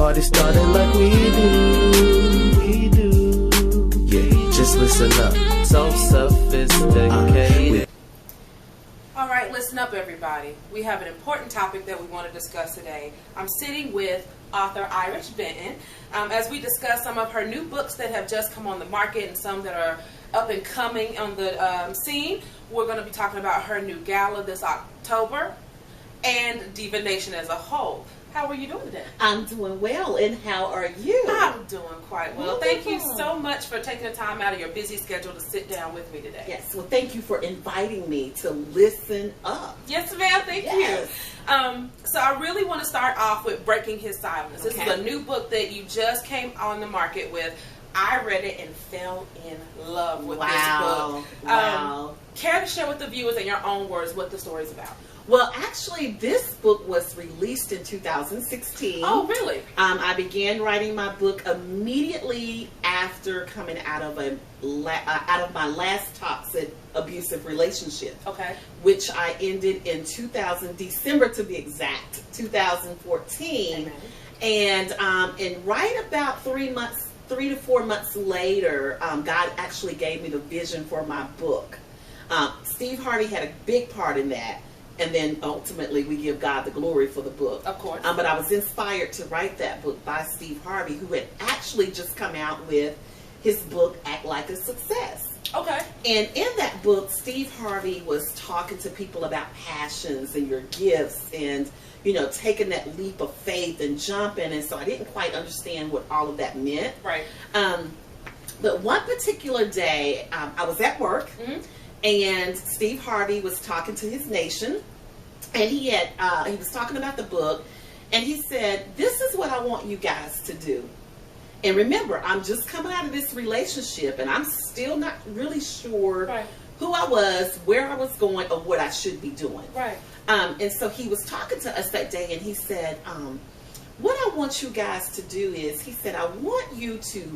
party started like we do. Yeah, just listen up. So sophisticated. Alright, listen up everybody. We have an important topic that we want to discuss today. I'm sitting with author Irish Benton as we discuss some of her new books that have just come on the market and some that are up and coming on the scene. We're going to be talking about her new gala this October and Diva Nation as a whole. How are you doing today? I'm doing well, and how are you? I'm doing quite well. Wonderful. Thank you so much for taking the time out of your busy schedule to sit down with me today. Yes, well, thank you for inviting me to listen up. Yes, ma'am. Thank you. So I really want to start off with Breaking His Silence. This is a new book that you just came on the market with. I read it and fell in love with this book. Wow. Care to share with the viewers in your own words what the story is about? Well, actually, this book was released in 2016. Oh, really? I began writing my book immediately after coming out of my last toxic abusive relationship. Okay. Which I ended in December to be exact, 2014. Amen. And right about 3 to 4 months later, God actually gave me the vision for my book. Steve Harvey had a big part in that. And then ultimately we give God the glory for the book. Of course. But I was inspired to write that book by Steve Harvey, who had actually just come out with his book, Act Like a Success. Okay. And in that book, Steve Harvey was talking to people about passions and your gifts and, you know, taking that leap of faith and jumping. And so I didn't quite understand what all of that meant. Right. But one particular day, I was at work. Mm-hmm. And Steve Harvey was talking to his nation, and he was talking about the book, and he said, "This is what I want you guys to do." And remember, I'm just coming out of this relationship, and I'm still not really sure who I was, where I was going, or what I should be doing. Right. And so he was talking to us that day, and he said, "What I want you guys to do is," he said, "I want you to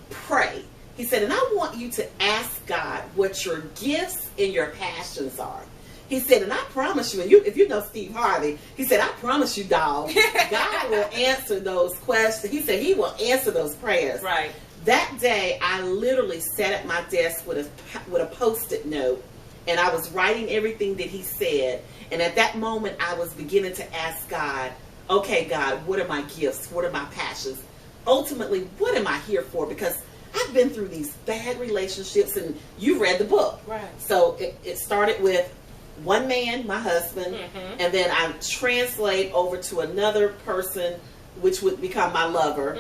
pray." He said, "And I want you to ask God what your gifts and your passions are." He said, "And I promise you, and if you know Steve Harvey, he said, I promise you, dog, God will answer those questions." He said he will answer those prayers. Right. That day, I literally sat at my desk with a Post-it note, and I was writing everything that he said. And at that moment, I was beginning to ask God, "Okay, God, what are my gifts? What are my passions? Ultimately, what am I here for?" Because I've been through these bad relationships, and you read the book. Right. So it started with one man, my husband, and then I translate over to another person, which would become my lover,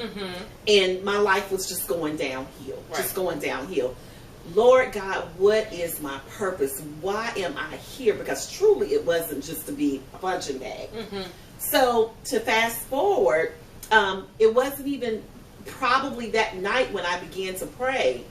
and my life was just going downhill, just going downhill. Lord God, what is my purpose? Why am I here? Because truly it wasn't just to be a punching bag. So to fast forward, it wasn't even probably that night when I began to pray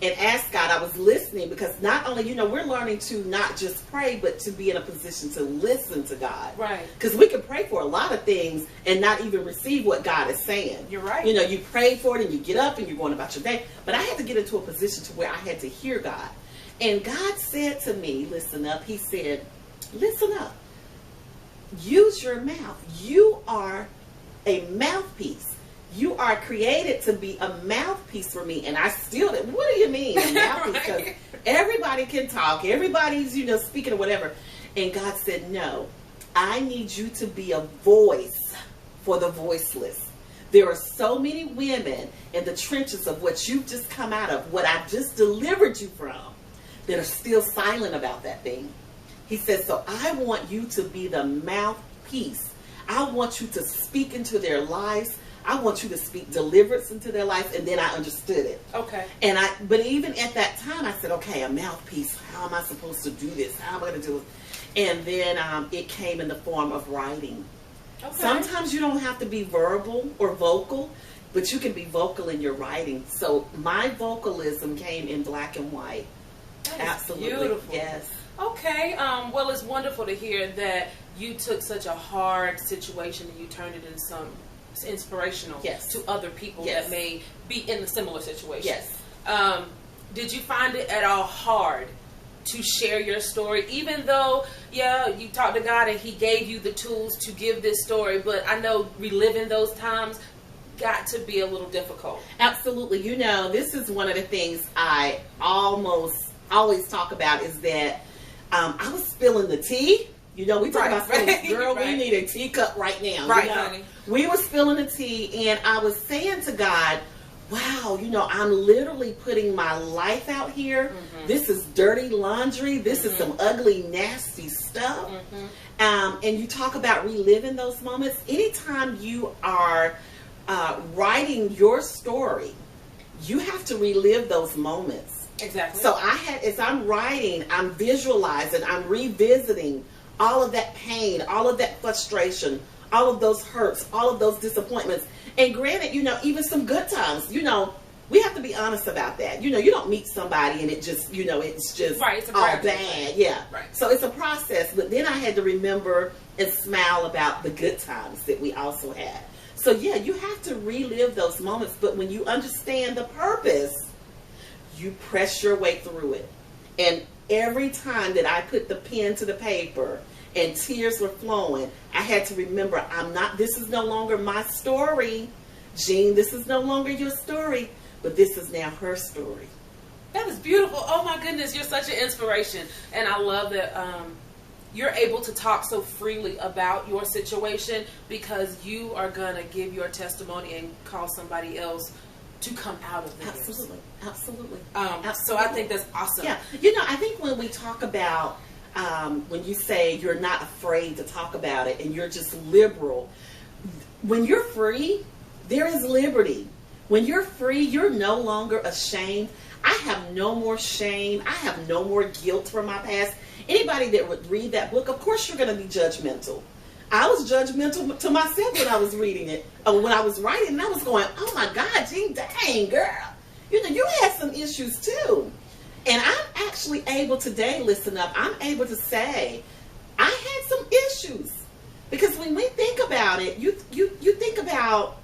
and ask God. I was listening, because not only, you know, we're learning to not just pray, but to be in a position to listen to God. Right. Because we can pray for a lot of things and not even receive what God is saying. You're right. You know, you pray for it and you get up and you're going about your day. But I had to get into a position to where I had to hear God. And God said to me, listen up. He said, listen up. Use your mouth. You are a mouthpiece. You are created to be a mouthpiece for me. And I still, what do you mean a mouthpiece? Because everybody can talk. Everybody's, you know, speaking or whatever. And God said, no, I need you to be a voice for the voiceless. There are so many women in the trenches of what you've just come out of, what I've just delivered you from, that are still silent about that thing. He said, so I want you to be the mouthpiece. I want you to speak into their lives. I want you to speak deliverance into their life. And then I understood it. Okay. But even at that time, I said, okay, a mouthpiece. How am I supposed to do this? How am I going to do it? And then it came in the form of writing. Okay. Sometimes you don't have to be verbal or vocal, but you can be vocal in your writing. So my vocalism came in black and white. That is absolutely beautiful. Yes. Okay. Well, it's wonderful to hear that you took such a hard situation and you turned it into some inspirational to other people that may be in a similar situation. Yes. Did you find it at all hard to share your story, even though, you talked to God and He gave you the tools to give this story, but I know reliving those times, got to be a little difficult. Absolutely. You know, this is one of the things I always talk about is that I was spilling the tea. You know, we talk about spilling, girl, we need a teacup right now. Right, you know? honey. We were spilling the tea, and I was saying to God, wow, you know, I'm literally putting my life out here. This is dirty laundry. This is some ugly, nasty stuff. And you talk about reliving those moments. Anytime you are writing your story, you have to relive those moments. Exactly. So as I'm writing, I'm visualizing, I'm revisiting all of that pain, all of that frustration, all of those hurts, all of those disappointments. And granted, you know, even some good times, you know, we have to be honest about that. You know, you don't meet somebody and it just, you know, it's just it's all bad. Yeah. Right. So it's a process. But then I had to remember and smile about the good times that we also had. So yeah, you have to relive those moments. But when you understand the purpose, you press your way through it. And every time that I put the pen to the paper and tears were flowing, I had to remember, this is no longer my story. Jean, this is no longer your story, but this is now her story. That is beautiful. Oh my goodness, you're such an inspiration. And I love that you're able to talk so freely about your situation because you are going to give your testimony and cause somebody else to come out of this. Absolutely. Absolutely. So I think that's awesome. Yeah. You know, I think when we talk about, when you say you're not afraid to talk about it and you're just liberal, when you're free, there is liberty. When you're free, you're no longer ashamed. I have no more shame. I have no more guilt from my past. Anybody that would read that book, of course you're going to be judgmental. I was judgmental to myself when I was reading it, when I was writing, and I was going, oh my God, Jean, dang, girl. You know, you had some issues too. And I'm actually able today, listen up, I'm able to say, I had some issues. Because when we think about it, you think about,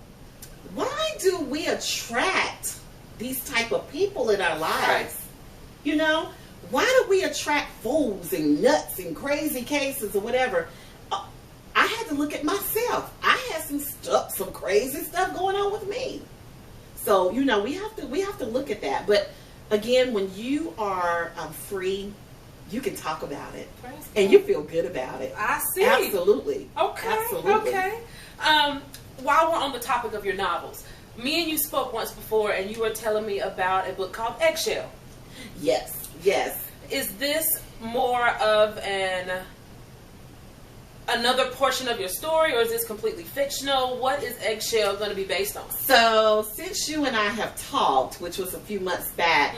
why do we attract these type of people in our lives? Right. You know, why do we attract fools and nuts and crazy cases or whatever? I had to look at myself. I had some crazy stuff going on with me. So, you know, we have to look at that. But again, when you are free, you can talk about it. And you feel good about it. I see. Absolutely. Okay. Absolutely. Okay. While we're on the topic of your novels, me and you spoke once before and you were telling me about a book called Eggshell. Yes. Yes. Is this more of another portion of your story, or is this completely fictional? What is Eggshell going to be based on? So, since you and I have talked, which was a few months back,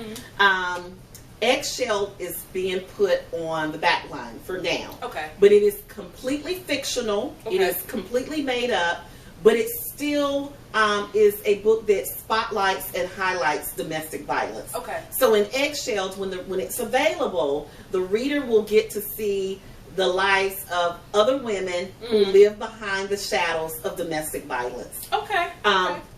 Eggshell is being put on the back line for now. Okay. But it is completely fictional. Okay. It is completely made up, but it still is a book that spotlights and highlights domestic violence. Okay. So in Eggshells, when it's available, the reader will get to see the lives of other women who live behind the shadows of domestic violence. Okay.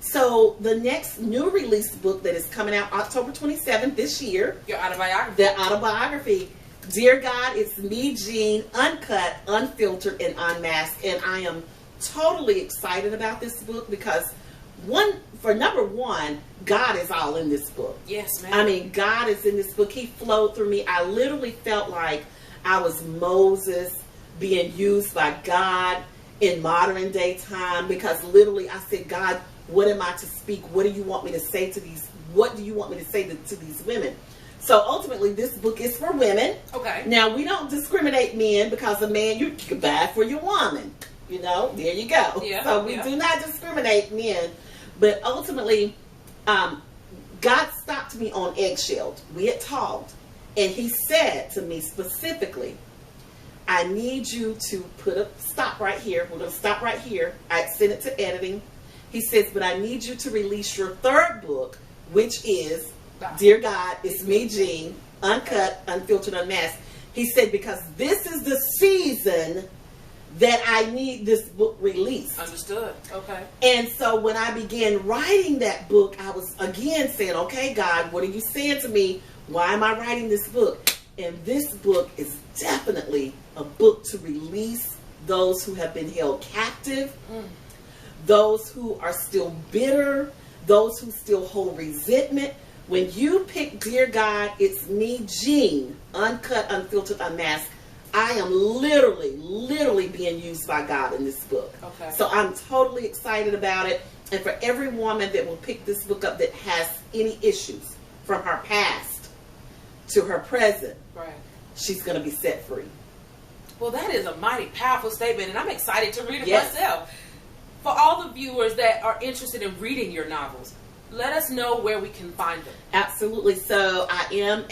So the next new release book that is coming out October 27th this year. Your autobiography. The autobiography. Dear God, it's me, Jean, uncut, unfiltered, and unmasked. And I am totally excited about this book because number one, God is all in this book. Yes, ma'am. I mean, God is in this book. He flowed through me. I literally felt like I was Moses being used by God in modern day time, because literally I said, God, what am I to speak? What do you want me to say to these? What do you want me to say to these women? So ultimately, this book is for women. Okay. Now, we don't discriminate men, because a man, you can buy it for your woman. You know, there you go. Yeah, so we do not discriminate men. But ultimately, God stopped me on eggshells. We had talked. And he said to me specifically, I need you to put a stop right here. We're going to stop right here. I sent it to editing. He says, but I need you to release your third book, which is Dear God, It's Me, Jean, uncut, unfiltered, unmasked. He said, because this is the season that I need this book released. Understood. Okay. And so when I began writing that book, I was again saying, okay, God, what are you saying to me? Why am I writing this book? And this book is definitely a book to release those who have been held captive, those who are still bitter, those who still hold resentment. When you pick Dear God, It's Me, Jean, uncut, unfiltered, unmasked, I am literally being used by God in this book. Okay. So I'm totally excited about it. And for every woman that will pick this book up that has any issues from her past to her present, Right. she's going to be set free. Well, that is a mighty powerful statement, and I'm excited to read it Yes. myself. For all the viewers that are interested in reading your novels, let us know where we can find them. Absolutely. So I am